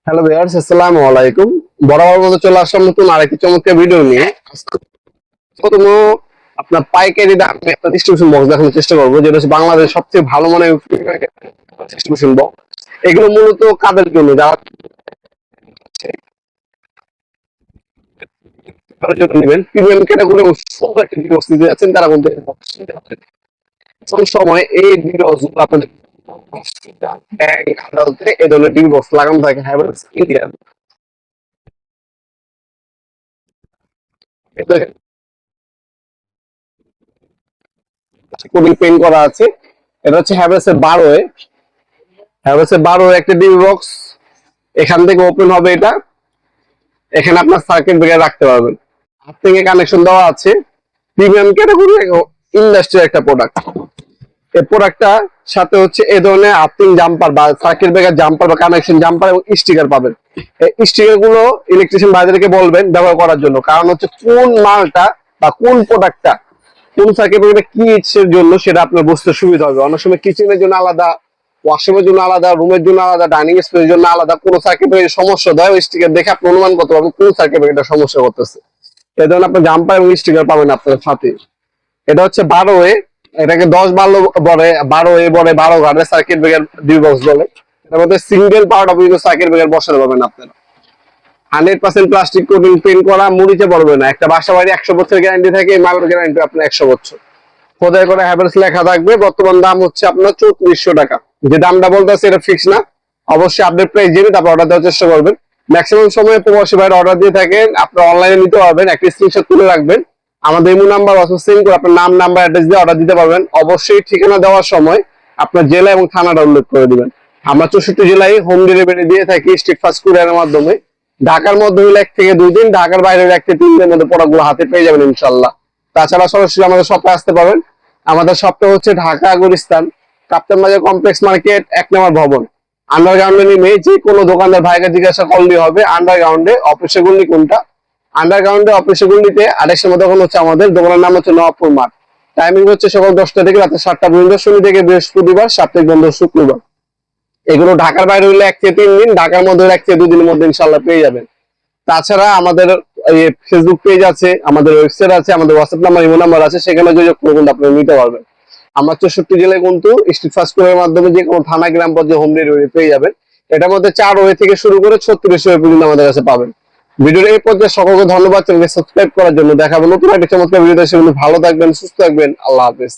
Hello viewers, আসসালামু আলাইকুম। বরাবর মতো চলে আসলাম নতুন আরেকটি চমৎকার ভিডিও নিয়ে। প্রথম আপনার পাইকারি দামে একটা ডিস্ট্রিবিউশন বক্স দেখানোর চেষ্টা করবো, যেটা হচ্ছে বাংলাদেশের সবচেয়ে ভালো মানের ডিস্ট্রিবিউশন বক্স। এগুলো মূলত কাদের জন্য, যারা নেবেন প্রিমিয়াম ক্যাটাগরি দিতে যাচ্ছেন, তারা কিন্তু কোন সময় এই ভিডিওস আপনাদের এই ধরনের টিভি বক্স লাগানো থাকে হ্যাভেলস ইন্ডিয়ান। কোডিং পেইন্ট করা আছে। এটা হচ্ছে হ্যাভেলস এর 12 একটা টিভি বক্স। এখান থেকে ওপেন হবে এটা, এখানে আপনার সার্কিট ব্রেকার রাখতে পারবেন। হাত থেকে কানেকশন দেওয়া আছে। প্রিমিয়াম ক্যাটাগরি ইন্ডাস্ট্রির একটা প্রোডাক্ট। এই প্রোডাক্টটা সাথে হচ্ছে এই ধরনের আর্থিং জাম্পার বা সার্কিট ব্রেকার জাম্পার বা কানেকশন জাম্পার এবং স্টিকার পাবেন। এই স্টিকার গুলো ইলেকট্রিশিয়ান ভাইদেরকে বলবেন ব্যবহার করার জন্য, কারণ হচ্ছে কোন মালটা বা কোন প্রোডাক্টটা কোন সার্কিট ব্রেকারটা কি ইচ্ছের জন্য সেটা আপনার বুঝতে সুবিধা হবে। অনেক সময় কিচেনের জন্য আলাদা, ওয়াশরুমের জন্য আলাদা, রুমের জন্য আলাদা, ডাইনিং স্পেসের জন্য আলাদা কোন সার্কিট ব্রেকার সমস্যা দেয়, ওই স্টিকার দেখে আপনি অনুমান করতে পারবেন কোন সার্কিট ব্রেকারটা সমস্যা করতেছে। এই ধরনের আপনার জাম্পার এবং স্টিকার পাবেন আপনার সাথে। এটা হচ্ছে 12 এটাকে 10-12 বলে, 12 বলে, 12 ঘাটের সার্কিট ব্রেকার ডিউ বক্স বলে। এটার মধ্যে single part of circuit breaker বসাতে পারবেন আপনারা। 100% প্লাস্টিক কোটিং পেইন্ট করা, মুড়িতে পড়বে না। একটা বাসা বাড়ি 100 বছরের গ্যারান্টি থাকে, এই মালের গ্যারান্টি আপনার 100 বছর। খোদাই করে হ্যাভেলস লেখা থাকবে। বর্তমান দাম হচ্ছে আপনার 3400 টাকা। যে দামটা বলতেছে এটা ফিক্স না, অবশ্যই আপডেট প্রাইস জেনে তারপর অর্ডার দেওয়ার চেষ্টা করবেন। ম্যাক্সিমাম সময় প্রবাসী ভাইরা অর্ডার দিয়ে থাকেন, আপনারা অনলাইনে নিতে পারবেন। একটা স্ক্রিনশট তুলে রাখবেন, আমাদের ইমো নাম্বার অথবা সেন্ড করে আপনার নাম, নাম্বার, অ্যাড্রেস দিয়ে অর্ডার দিতে পারবেন। অবশ্যই ঠিকানা দেওয়ার সময় আপনার জেলা এবং থানাটা উল্লেখ করে দিবেন। আমরা 64 জেলায় হোম ডেলিভারি দিয়ে থাকি স্ট্রিট ফাস্ট কুরিয়ারের মাধ্যমে। ঢাকার মধ্যে হলে 1 থেকে 2 দিন, ঢাকার বাইরে 1 থেকে 3 দিনের মধ্যে প্রোডাক্টগুলো হাতে পেয়ে যাবেন ইনশাল্লাহ। তাছাড়া সরাসরি আমাদের শপে আসতে পারেন। আমাদের শপটা হচ্ছে ঢাকা গুলিস্তান কাপ্তান বাজার কমপ্লেক্স মার্কেট 1 নম্বর ভবন। আন্ডারগ্রাউন্ডে নেমে যে কোনো দোকানদার ভাইকে জিজ্ঞাসা করলেই হবে আন্ডারগ্রাউন্ডে অফিসের গল্লি কোনটা। আন্ডারগ্রাউন্ডে অফিসের গল্লিতে আরেকটা দোকান হচ্ছে আমাদের। দোকানের নাম হচ্ছে নবাবপুর মাঠ। টাইমিং হচ্ছে সকাল 10টা থেকে রাতে 7টা পর্যন্ত, শনি থেকে বৃহস্পতিবার, সাপ্তাহিক বন্ধ শুক্রবার। এগুলো ঢাকার বাইরে হলে 1 থেকে 3 দিন, ঢাকার মধ্যে 1 থেকে 2 দিনের মধ্যে ইনশাল্লাহ পেয়ে যাবেন। তাছাড়া আমাদের ফেসবুক পেজ আছে, আমাদের ওয়েবসাইট আছে, আমাদের হোয়াটসঅ্যাপ নাম্বার, ইমো নাম্বার আছে, সেখানে যোগাযোগ করে কিন্তু আপনারা নিতে পারবেন। আমরা 64 জেলায় কিন্তু স্ট্রিট ফাস্ট ফুডের মাধ্যমে যে কোনো থানা, গ্রাম পর্যায়ে হোম ডেলিভারি পেয়ে যাবেন। এটার মধ্যে 4 ওয়ে থেকে শুরু করে 36 ওয়ে পর্যন্ত আমাদের কাছে পাবেন। ভিডিওর এই পর্যায়ে সকলকে ধন্যবাদ, চ্যানেলকে সাবস্ক্রাইব করার জন্য। দেখাবো নতুন একটা চমৎকার ভিডিও। সেগুলো ভালো থাকবেন, সুস্থ থাকবেন। আল্লাহ হাফেজ।